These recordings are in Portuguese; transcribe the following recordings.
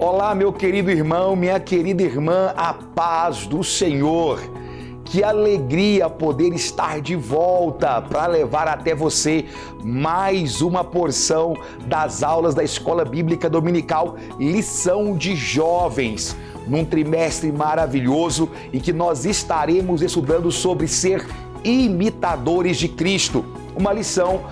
Olá, meu querido irmão, minha querida irmã, a paz do Senhor. Que alegria poder estar de volta para levar até você mais uma porção das aulas da Escola Bíblica Dominical Lição de Jovens, num trimestre maravilhoso em que nós estaremos estudando sobre ser imitadores de Cristo. Uma lição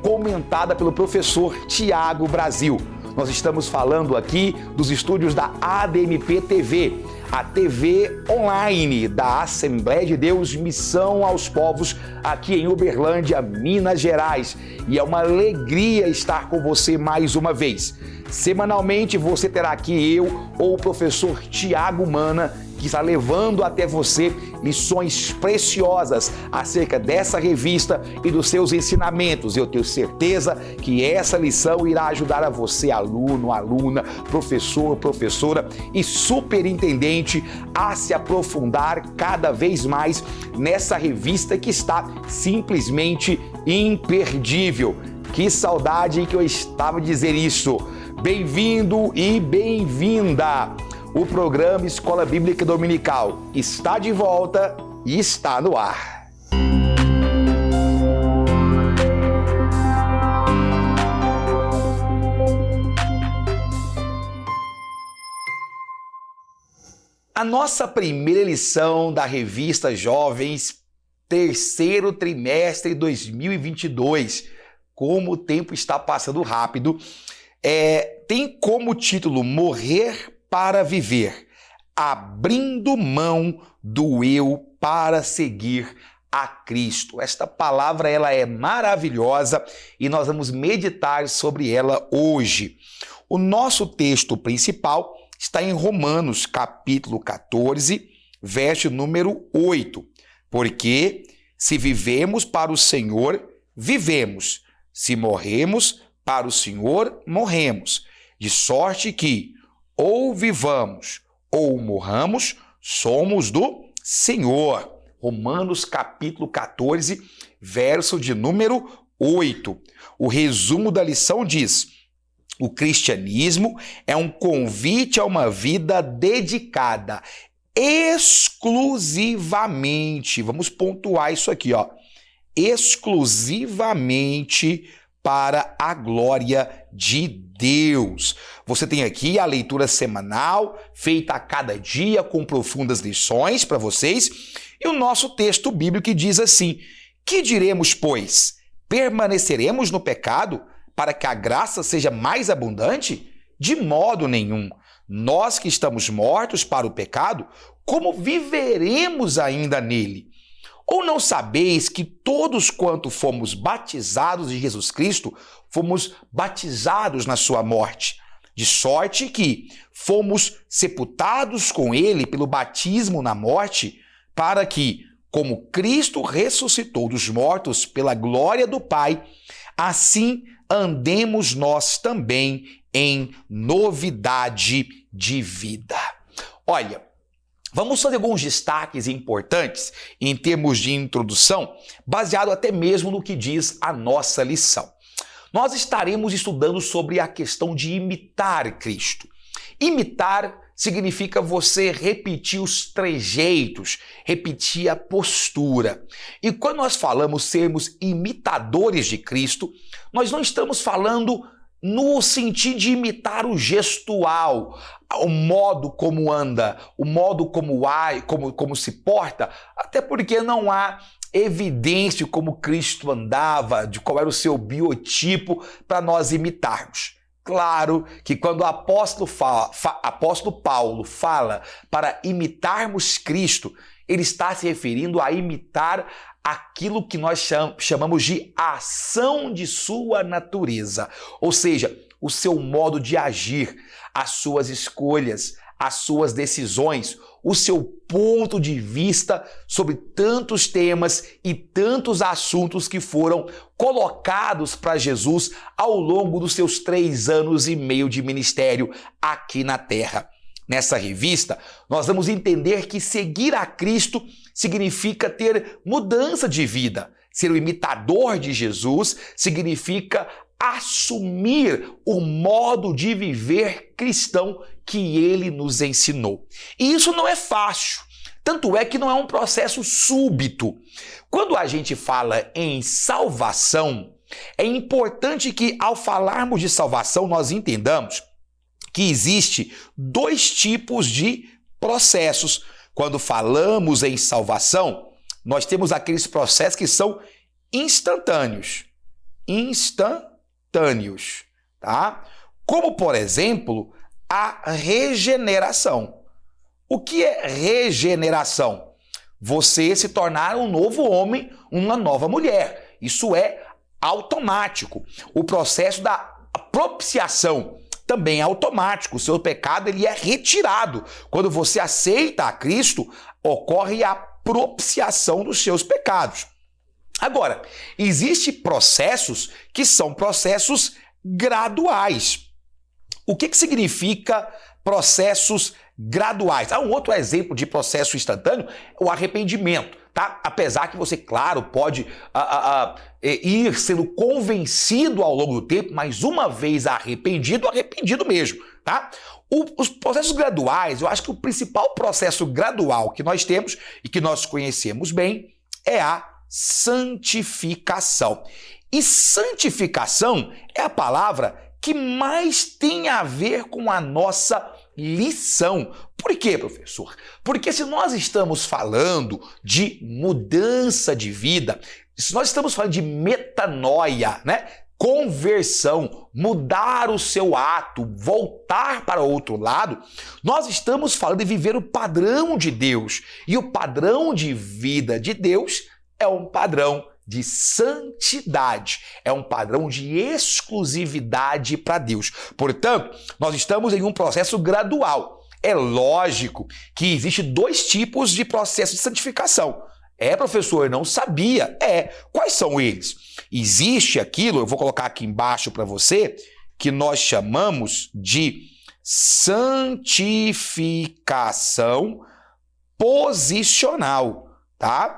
comentada pelo professor Tiago Brasil. Nós estamos falando aqui dos estúdios da ADMP TV, a TV online da Assembleia de Deus Missão aos Povos, aqui em Uberlândia, Minas Gerais. E é uma alegria estar com você mais uma vez. Semanalmente você terá aqui eu ou o professor Tiago Mana, que está levando até você lições preciosas acerca dessa revista e dos seus ensinamentos. Eu tenho certeza que essa lição irá ajudar a você, aluno, aluna, professor, professora e superintendente, a se aprofundar cada vez mais nessa revista que está simplesmente imperdível. Que saudade que eu estava de dizer isso. Bem-vindo e bem-vinda! O programa Escola Bíblica Dominical está de volta e está no ar. A nossa primeira lição da revista Jovens, terceiro trimestre 2022. Como o tempo está passando rápido, tem como título Morrer para viver, abrindo mão do eu para seguir a Cristo. Esta palavra ela é maravilhosa e nós vamos meditar sobre ela hoje. O nosso texto principal está em Romanos, capítulo 14, verso número 8. Porque se vivemos para o Senhor, vivemos. Se morremos, para o Senhor, morremos. De sorte que ou vivamos ou morramos, somos do Senhor. Romanos capítulo 14, verso de número 8. O resumo da lição diz: o cristianismo é um convite a uma vida dedicada exclusivamente, vamos pontuar isso aqui, exclusivamente para a glória de Deus. Você tem aqui a leitura semanal, feita a cada dia com profundas lições para vocês, e o nosso texto bíblico que diz assim: que diremos, pois? Permaneceremos no pecado para que a graça seja mais abundante? De modo nenhum. Nós que estamos mortos para o pecado, como viveremos ainda nele? Ou não sabeis que todos quanto fomos batizados de Jesus Cristo, fomos batizados na sua morte? De sorte que fomos sepultados com ele pelo batismo na morte, para que, como Cristo ressuscitou dos mortos pela glória do Pai, assim andemos nós também em novidade de vida. Olha, vamos fazer alguns destaques importantes em termos de introdução, baseado até mesmo no que diz a nossa lição. Nós estaremos estudando sobre a questão de imitar Cristo. Imitar significa você repetir os trejeitos, repetir a postura. E quando nós falamos sermos imitadores de Cristo, nós não estamos falando no sentido de imitar o gestual, o modo como anda, o modo como como se porta, até porque não há evidência de como Cristo andava, de qual era o seu biotipo para nós imitarmos. Claro que quando o apóstolo Paulo fala para imitarmos Cristo, ele está se referindo a imitar aquilo que nós chamamos de ação de sua natureza, ou seja, o seu modo de agir, as suas escolhas, as suas decisões, o seu ponto de vista sobre tantos temas e tantos assuntos que foram colocados para Jesus ao longo dos seus 3 anos e meio de ministério aqui na Terra. Nessa revista, nós vamos entender que seguir a Cristo significa ter mudança de vida. Ser o imitador de Jesus significa assumir o modo de viver cristão que ele nos ensinou. E isso não é fácil. Tanto é que não é um processo súbito. Quando a gente fala em salvação, é importante que ao falarmos de salvação nós entendamos que existe dois tipos de processos. Quando falamos em salvação, nós temos aqueles processos que são instantâneos. Tá? Como, por exemplo, a regeneração. O que é regeneração? Você se tornar um novo homem, uma nova mulher. Isso é automático. O processo da propiciação também é automático. O seu pecado ele é retirado. Quando você aceita a Cristo, ocorre a propiciação dos seus pecados. Agora, existem processos que são processos graduais. O que significa processos graduais? Um outro exemplo de processo instantâneo é o arrependimento, tá? Apesar que você, claro, pode ir sendo convencido ao longo do tempo, mas uma vez arrependido mesmo, tá? Os processos graduais, eu acho que o principal processo gradual que nós temos e que nós conhecemos bem é a santificação. E santificação é a palavra que mais tem a ver com a nossa lição. Por quê, professor? Porque se nós estamos falando de mudança de vida, se nós estamos falando de metanoia, né? Conversão, mudar o seu ato, voltar para o outro lado, nós estamos falando de viver o padrão de Deus. E o padrão de vida de Deus é um padrão de santidade, é um padrão de exclusividade para Deus. Portanto, nós estamos em um processo gradual. É lógico que existem dois tipos de processo de santificação. Professor, não sabia. Quais são eles? Existe aquilo, eu vou colocar aqui embaixo para você, que nós chamamos de santificação posicional, tá?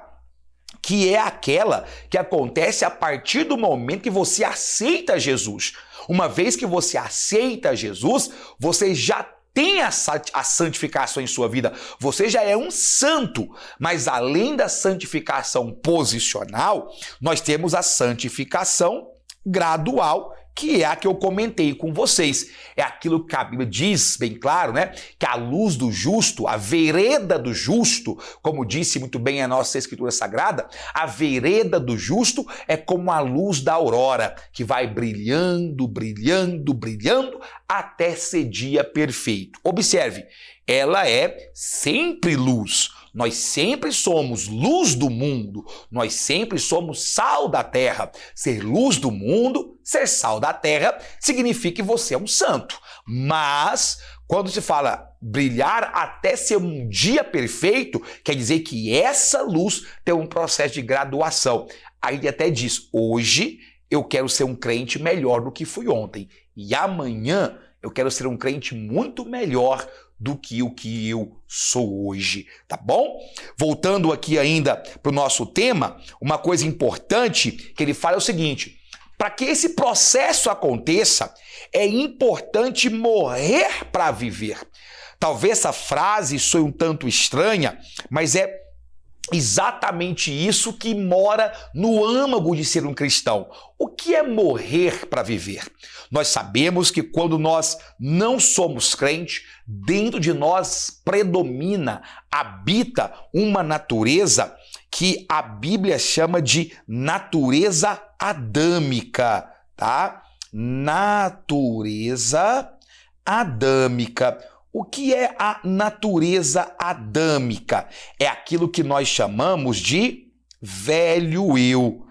Que é aquela que acontece a partir do momento que você aceita Jesus. Uma vez que você aceita Jesus, você já tem a santificação em sua vida. Você já é um santo. Mas além da santificação posicional, nós temos a santificação gradual, que é a que eu comentei com vocês. É aquilo que a Bíblia diz, bem claro, né? Que a luz do justo, a vereda do justo, como disse muito bem a nossa Escritura Sagrada, a vereda do justo é como a luz da aurora, que vai brilhando, brilhando, brilhando, até ser dia perfeito. Observe, ela é sempre luz. Nós sempre somos luz do mundo, nós sempre somos sal da terra. Ser luz do mundo, ser sal da terra, significa que você é um santo. Mas, quando se fala brilhar até ser um dia perfeito, quer dizer que essa luz tem um processo de graduação. Aí ele até diz, hoje eu quero ser um crente melhor do que fui ontem. E amanhã eu quero ser um crente muito melhor do que o que eu sou hoje, tá bom? Voltando aqui ainda para o nosso tema, uma coisa importante que ele fala é o seguinte, para que esse processo aconteça, é importante morrer para viver. Talvez essa frase soe um tanto estranha, mas é exatamente isso que mora no âmago de ser um cristão. O que é morrer para viver? Nós sabemos que quando nós não somos crentes, dentro de nós predomina, habita uma natureza que a Bíblia chama de natureza adâmica, tá? Natureza adâmica. O que é a natureza adâmica? É aquilo que nós chamamos de velho eu.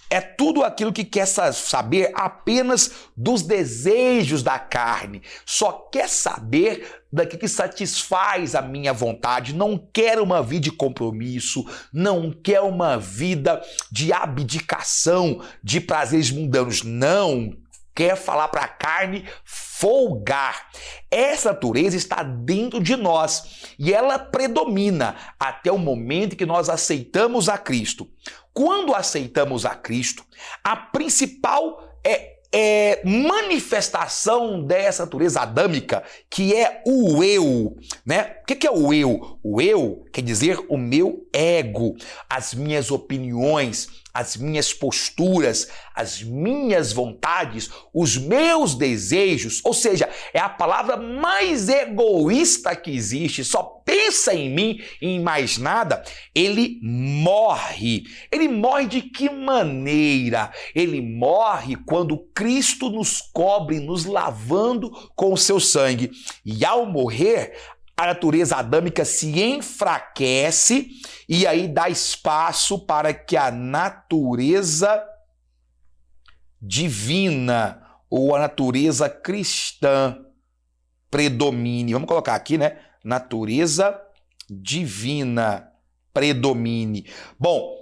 É tudo aquilo que quer saber apenas dos desejos da carne. Só quer saber daquilo que satisfaz a minha vontade. Não quer uma vida de compromisso. Não quer uma vida de abdicação, de prazeres mundanos. Não quer falar para a carne folgar. Essa natureza está dentro de nós e ela predomina até o momento que nós aceitamos a Cristo. Quando aceitamos a Cristo, a principal manifestação dessa natureza adâmica, que é o eu, né? O que é o eu? O eu quer dizer o meu ego, as minhas opiniões, as minhas posturas, as minhas vontades, os meus desejos, ou seja, é a palavra mais egoísta que existe, só pensa em mim e em mais nada. Ele morre. Ele morre de que maneira? Ele morre quando Cristo nos cobre, nos lavando com o seu sangue. E ao morrer, a natureza adâmica se enfraquece e aí dá espaço para que a natureza divina ou a natureza cristã predomine. Vamos colocar aqui, né? Natureza divina predomine. Bom,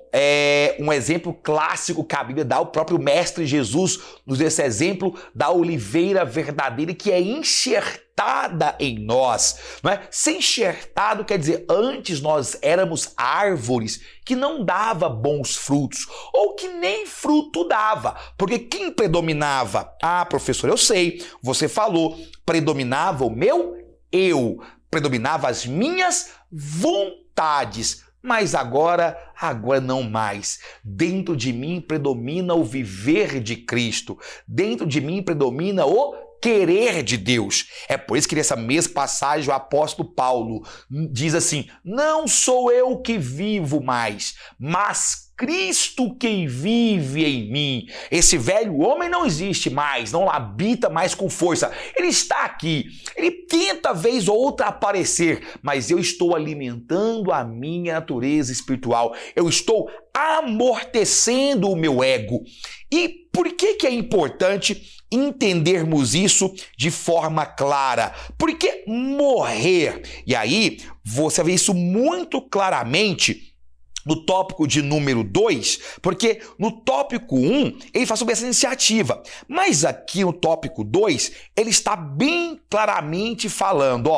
um exemplo clássico que a Bíblia dá, o próprio Mestre Jesus nos dá esse exemplo da oliveira verdadeira que é enxertada em nós. Não é? Ser enxertado quer dizer, antes nós éramos árvores que não dava bons frutos, ou que nem fruto dava. Porque quem predominava? Ah, professor, eu sei, você falou, predominava o meu eu, predominava as minhas vontades. Mas agora não mais. Dentro de mim predomina o viver de Cristo. Dentro de mim predomina o querer de Deus. É por isso que nessa mesma passagem o apóstolo Paulo diz assim: não sou eu que vivo mais, mas Cristo quem vive em mim. Esse velho homem não existe mais, não habita mais com força. Ele está aqui, ele tenta vez ou outra aparecer, mas eu estou alimentando a minha natureza espiritual. Eu estou amortecendo o meu ego. E por que é importante entendermos isso de forma clara? Porque morrer, e aí você vê isso muito claramente no tópico de número 2, porque no tópico 1 ele fala sobre essa iniciativa, mas aqui no tópico 2 ele está bem claramente falando,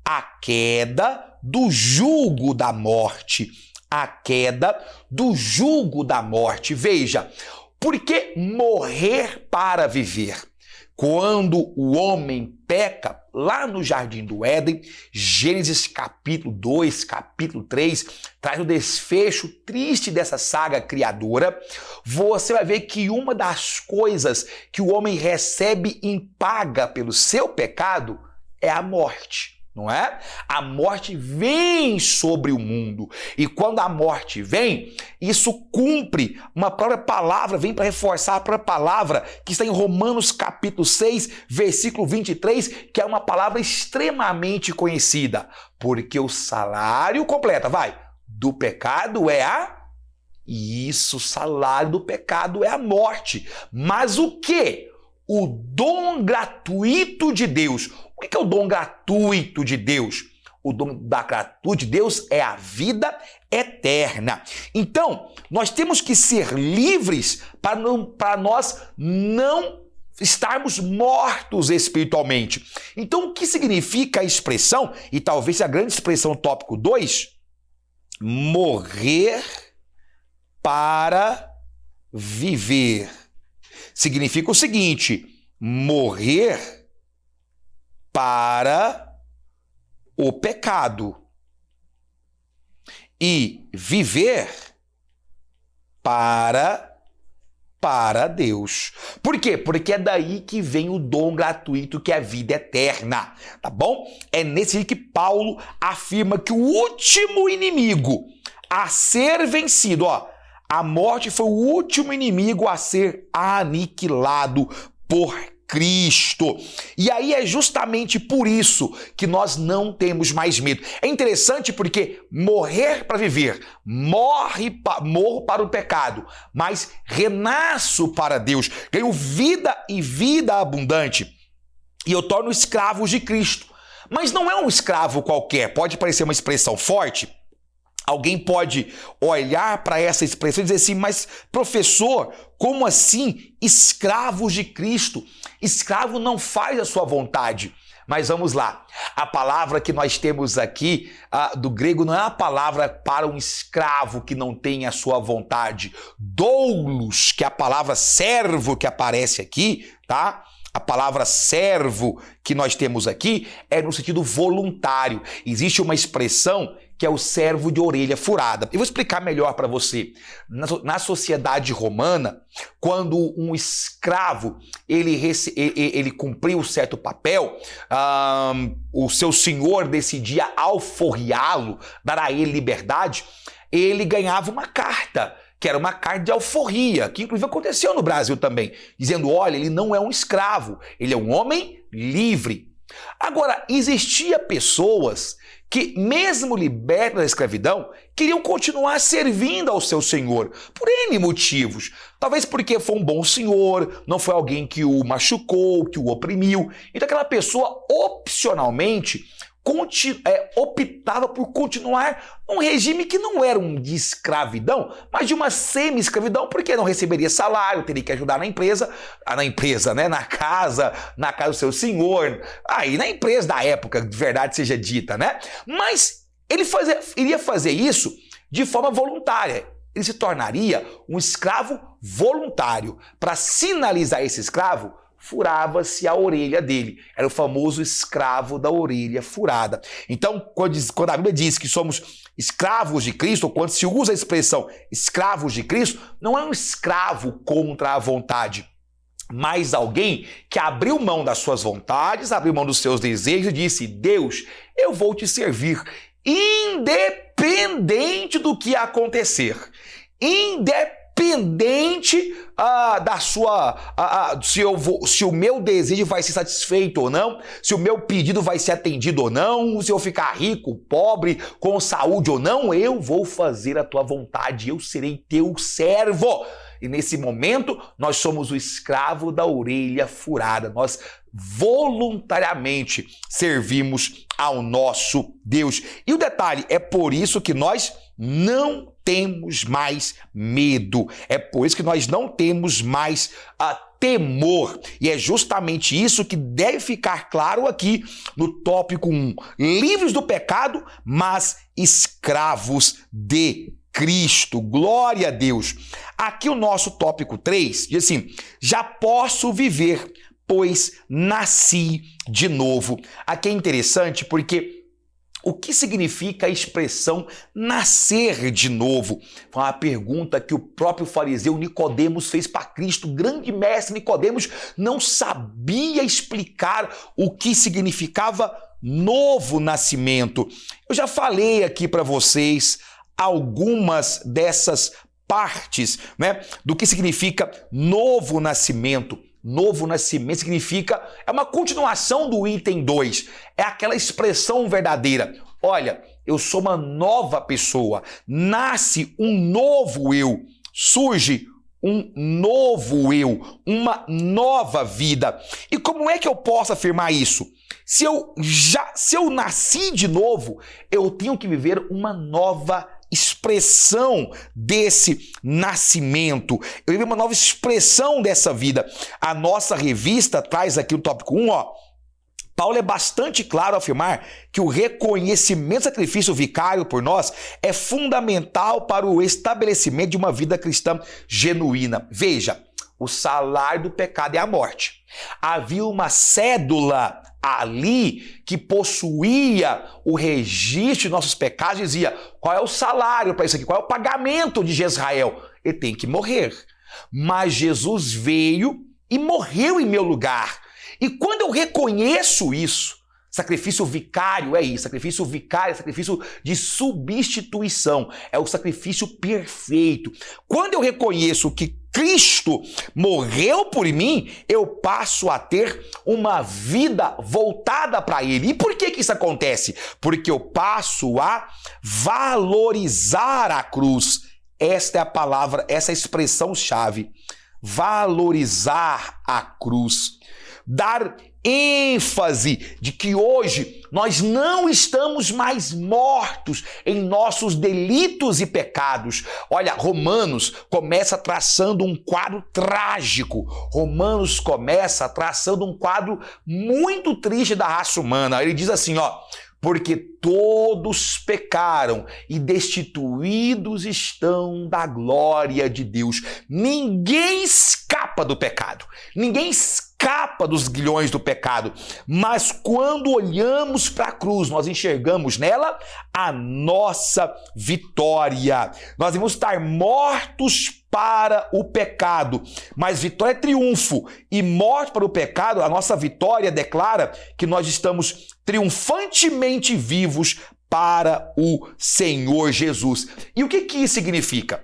a queda do jugo da morte, a queda do jugo da morte. Veja, por que morrer para viver? Quando o homem peca, lá no Jardim do Éden, Gênesis capítulo 2, capítulo 3, traz o desfecho triste dessa saga criadora. Você vai ver que uma das coisas que o homem recebe em paga pelo seu pecado é a morte. Não é? A morte vem sobre o mundo. E quando a morte vem, isso cumpre uma própria palavra, vem para reforçar a própria palavra que está em Romanos capítulo 6, versículo 23, que é uma palavra extremamente conhecida. Porque o salário, completa, vai, do pecado é o salário do pecado é a morte. Mas o quê? O dom gratuito de Deus. O que é o dom gratuito de Deus? O dom gratuito de Deus é a vida eterna. Então, nós temos que ser livres para nós não estarmos mortos espiritualmente. Então, o que significa a expressão, e talvez a grande expressão tópico 2, morrer para viver? Significa o seguinte: morrer para o pecado e viver para Deus. Por quê? Porque é daí que vem o dom gratuito, que é a vida eterna, tá bom? É nesse dia que Paulo afirma que o último inimigo a ser vencido, a morte foi o último inimigo a ser aniquilado por Cristo. E aí é justamente por isso que nós não temos mais medo. É interessante porque morrer para viver, morro para o pecado, mas renasço para Deus, ganho vida e vida abundante. E eu torno escravos de Cristo. Mas não é um escravo qualquer, pode parecer uma expressão forte. Alguém pode olhar para essa expressão e dizer assim: mas professor, como assim escravos de Cristo? Escravo não faz a sua vontade. Mas vamos lá. A palavra que nós temos aqui do grego não é uma palavra para um escravo que não tem a sua vontade. Doulos, que é a palavra servo que aparece aqui, tá? A palavra servo que nós temos aqui é no sentido voluntário. Existe uma expressão que é o servo de orelha furada. Eu vou explicar melhor para você. Na sociedade romana, quando um escravo ele cumpriu um certo papel, o seu senhor decidia alforriá-lo, dar a ele liberdade, ele ganhava uma carta, que era uma carta de alforria, que inclusive aconteceu no Brasil também, dizendo, olha, ele não é um escravo, ele é um homem livre. Agora, existia pessoas que, mesmo libertas da escravidão, queriam continuar servindo ao seu senhor, por N motivos. Talvez porque foi um bom senhor, não foi alguém que o machucou, que o oprimiu. Então aquela pessoa, opcionalmente, optava por continuar num regime que não era um de escravidão, mas de uma semi-escravidão, porque não receberia salário, teria que ajudar na casa do seu senhor, aí na empresa da época, de verdade seja dita, né? Mas ele iria fazer isso de forma voluntária. Ele se tornaria um escravo voluntário. Para sinalizar esse escravo, furava-se a orelha dele. Era o famoso escravo da orelha furada. Então, quando a Bíblia diz que somos escravos de Cristo, ou quando se usa a expressão escravos de Cristo, não é um escravo contra a vontade, mas alguém que abriu mão das suas vontades, abriu mão dos seus desejos e disse, Deus, eu vou te servir, independente do que acontecer. Independente se o meu desejo vai ser satisfeito ou não, se o meu pedido vai ser atendido ou não, se eu ficar rico, pobre, com saúde ou não, eu vou fazer a tua vontade, eu serei teu servo. E nesse momento, nós somos o escravo da orelha furada. Nós voluntariamente servimos ao nosso Deus. E o detalhe, é por isso que nós não temos mais medo. É por isso que nós não temos mais temor. E é justamente isso que deve ficar claro aqui no tópico 1. Livres do pecado, mas escravos de Cristo. Glória a Deus. Aqui o nosso tópico 3 diz assim, já posso viver, pois nasci de novo. Aqui é interessante porque o que significa a expressão nascer de novo? Foi uma pergunta que o próprio fariseu Nicodemos fez para Cristo. O grande mestre Nicodemos não sabia explicar o que significava novo nascimento. Eu já falei aqui para vocês algumas dessas partes, né, do que significa novo nascimento. Novo nascimento significa, é uma continuação do item 2, é aquela expressão verdadeira. Olha, eu sou uma nova pessoa, nasce um novo eu, surge um novo eu, uma nova vida. E como é que eu posso afirmar isso? Se eu nasci de novo, eu tenho que viver uma nova expressão desse nascimento. Eu vivo uma nova expressão dessa vida. A nossa revista traz aqui no tópico 1, Paulo é bastante claro ao afirmar que o reconhecimento do sacrifício vicário por nós é fundamental para o estabelecimento de uma vida cristã genuína. Veja, o salário do pecado é a morte. Havia uma cédula ali que possuía o registro de nossos pecados, dizia qual é o salário para isso aqui, qual é o pagamento de Jezrael. Ele tem que morrer. Mas Jesus veio e morreu em meu lugar. E quando eu reconheço isso, sacrifício vicário é isso, sacrifício vicário é sacrifício de substituição, é o sacrifício perfeito. Quando eu reconheço que Cristo morreu por mim, eu passo a ter uma vida voltada para Ele. E por que isso acontece? Porque eu passo a valorizar a cruz. Esta é a palavra, essa é a expressão-chave. Valorizar a cruz. Dar ênfase de que hoje nós não estamos mais mortos em nossos delitos e pecados. Olha, Romanos começa traçando um quadro trágico. Romanos começa traçando um quadro muito triste da raça humana. Ele diz assim, ó: porque todos pecaram e destituídos estão da glória de Deus. Ninguém escapa do pecado. Ninguém escapa dos grilhões do pecado. Mas quando olhamos para a cruz, nós enxergamos nela a nossa vitória. Nós vamos estar mortos para o pecado, mas vitória é triunfo, e morte para o pecado, a nossa vitória declara que nós estamos triunfantemente vivos para o Senhor Jesus. E o que isso significa?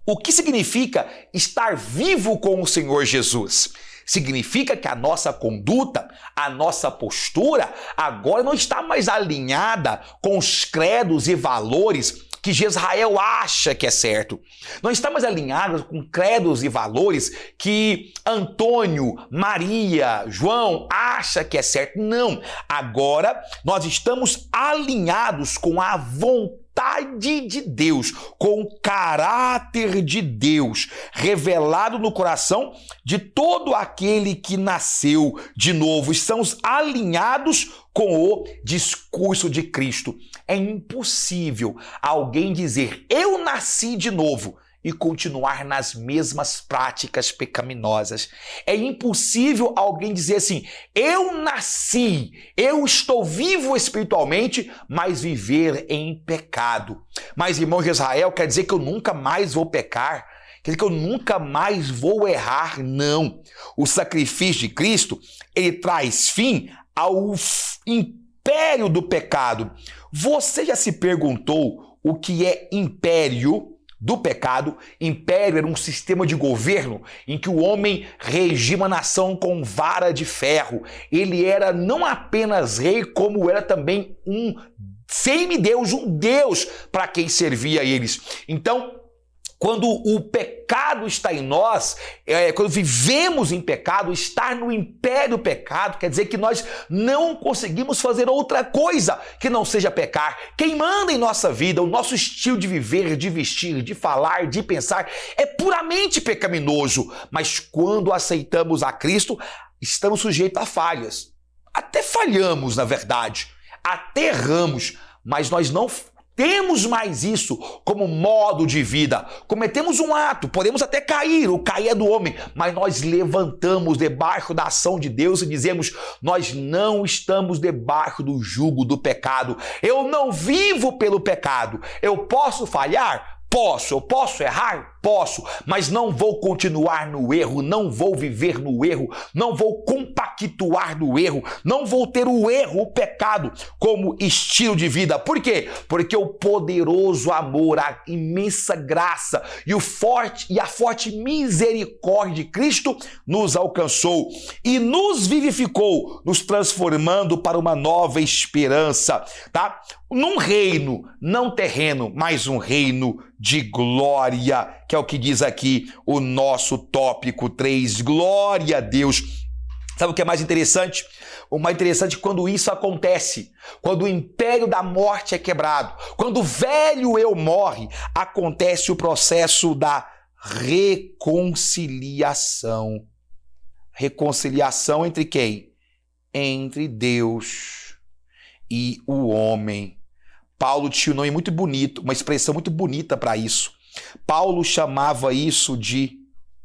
O que significa estar vivo com o Senhor Jesus? Significa que a nossa conduta, a nossa postura, agora não está mais alinhada com os credos e valores que Jezrael acha que é certo. Não está mais alinhado com credos e valores que Antônio, Maria, João acha que é certo. Não. Agora nós estamos alinhados com a vontade de Deus, com o caráter de Deus, revelado no coração de todo aquele que nasceu de novo. Estamos alinhados com o discurso de Cristo. É impossível alguém dizer, eu nasci de novo, e continuar nas mesmas práticas pecaminosas. É impossível alguém dizer assim, eu nasci, eu estou vivo espiritualmente, mas viver em pecado. Mas, irmão de Israel, quer dizer que eu nunca mais vou pecar? Quer dizer que eu nunca mais vou errar? Não. O sacrifício de Cristo, ele traz fim ao império do pecado. Você já se perguntou o que é império do pecado? Império era um sistema de governo em que o homem regia uma nação com vara de ferro. Ele era não apenas rei, como era também um semideus, um deus para quem servia eles. Então, quando o pecado está em nós, quando vivemos em pecado, estar no império do pecado quer dizer que nós não conseguimos fazer outra coisa que não seja pecar. Quem manda em nossa vida, o nosso estilo de viver, de vestir, de falar, de pensar, é puramente pecaminoso. Mas quando aceitamos a Cristo, estamos sujeitos a falhas. Até falhamos, na verdade. Até erramos, mas nós não temos mais isso como modo de vida. Cometemos um ato, podemos até cair, o cair é do homem, mas nós levantamos debaixo da ação de Deus e dizemos, nós não estamos debaixo do jugo do pecado. Eu não vivo pelo pecado. Eu posso falhar? Posso. Eu posso errar? Posso, mas não vou continuar no erro, não vou viver no erro, não vou compactuar no erro, não vou ter o erro, o pecado, como estilo de vida. Por quê? Porque o poderoso amor, a imensa graça e a forte misericórdia de Cristo nos alcançou e nos vivificou, nos transformando para uma nova esperança, tá? Num reino não terreno, mas um reino de glória, que é o que diz aqui o nosso tópico 3. Glória a Deus. Sabe o que é mais interessante? O mais interessante é quando isso acontece, quando o império da morte é quebrado, quando o velho eu morre, acontece o processo da reconciliação. Reconciliação entre quem? Entre Deus e o homem. Paulo tinha um nome muito bonito, uma expressão muito bonita para isso. Paulo chamava isso de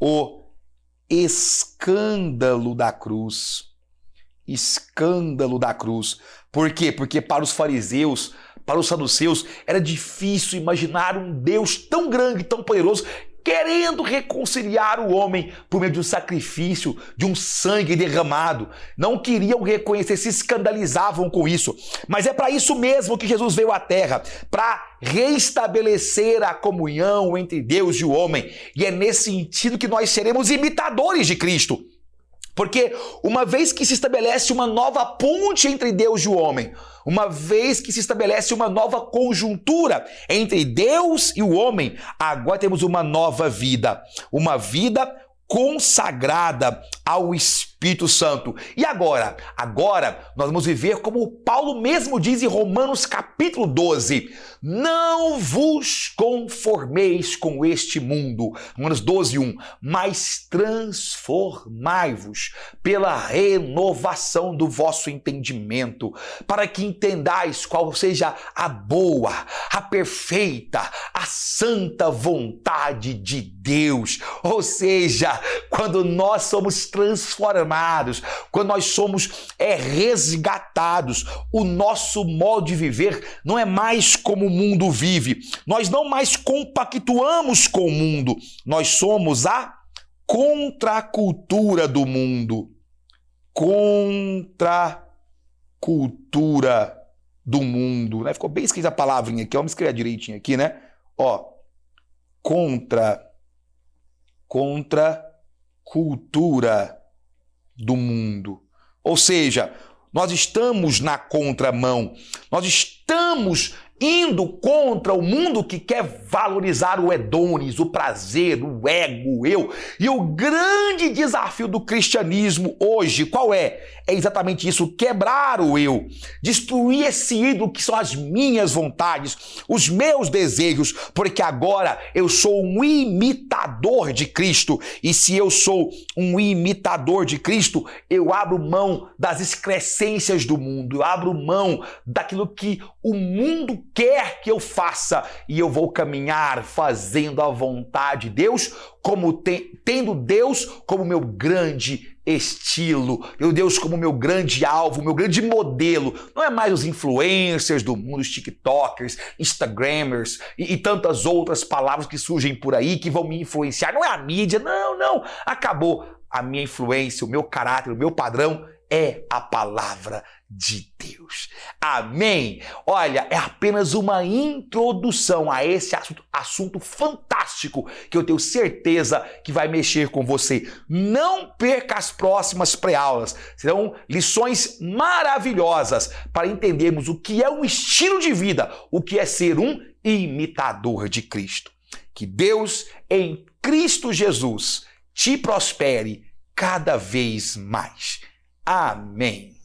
o escândalo da cruz. Escândalo da cruz. Por quê? Porque para os fariseus, para os saduceus, era difícil imaginar um Deus tão grande, tão poderoso, querendo reconciliar o homem por meio de um sacrifício, de um sangue derramado. Não queriam reconhecer, se escandalizavam com isso. Mas é para isso mesmo que Jesus veio à Terra, para restabelecer a comunhão entre Deus e o homem. E é nesse sentido que nós seremos imitadores de Cristo. Porque uma vez que se estabelece uma nova ponte entre Deus e o homem, uma vez que se estabelece uma nova conjuntura entre Deus e o homem, agora temos uma nova vida consagrada ao Espírito Santo. E agora? Agora nós vamos viver como Paulo mesmo diz em Romanos capítulo 12. Não vos conformeis com este mundo. Romanos 12, 1. Mas transformai-vos pela renovação do vosso entendimento, para que entendais qual seja a boa, a perfeita, a santa vontade de Deus. Ou seja, quando nós somos transformados, quando nós somos resgatados, o nosso modo de viver não é mais como o mundo vive. Nós não mais compactuamos com o mundo. Nós somos a contracultura do mundo. Contracultura do mundo, né? Ficou bem escrita a palavrinha aqui. Vamos escrever direitinho aqui, né? Ó, contracultura do mundo. Ou seja, nós estamos na contramão. Nós estamos indo contra o mundo que quer valorizar o hedonis, o prazer, o ego, o eu. E o grande desafio do cristianismo hoje, qual é? É exatamente isso, quebrar o eu, destruir esse ídolo que são as minhas vontades, os meus desejos, porque agora eu sou um imitador de Cristo. E se eu sou um imitador de Cristo, eu abro mão das excrescências do mundo, eu abro mão daquilo que o mundo quer que eu faça, e eu vou caminhar fazendo a vontade de Deus, como tendo Deus como meu grande estilo, meu Deus como meu grande alvo, meu grande modelo. Não é mais os influencers do mundo, os tiktokers, instagramers e tantas outras palavras que surgem por aí que vão me influenciar. Não é a mídia, não. Acabou. A minha influência, o meu caráter, o meu padrão é a palavra de Deus. Amém? Olha, é apenas uma introdução a esse assunto fantástico que eu tenho certeza que vai mexer com você. Não perca as próximas pré-aulas. Serão lições maravilhosas para entendermos o que é um estilo de vida, o que é ser um imitador de Cristo. Que Deus, em Cristo Jesus, te prospere cada vez mais. Amém.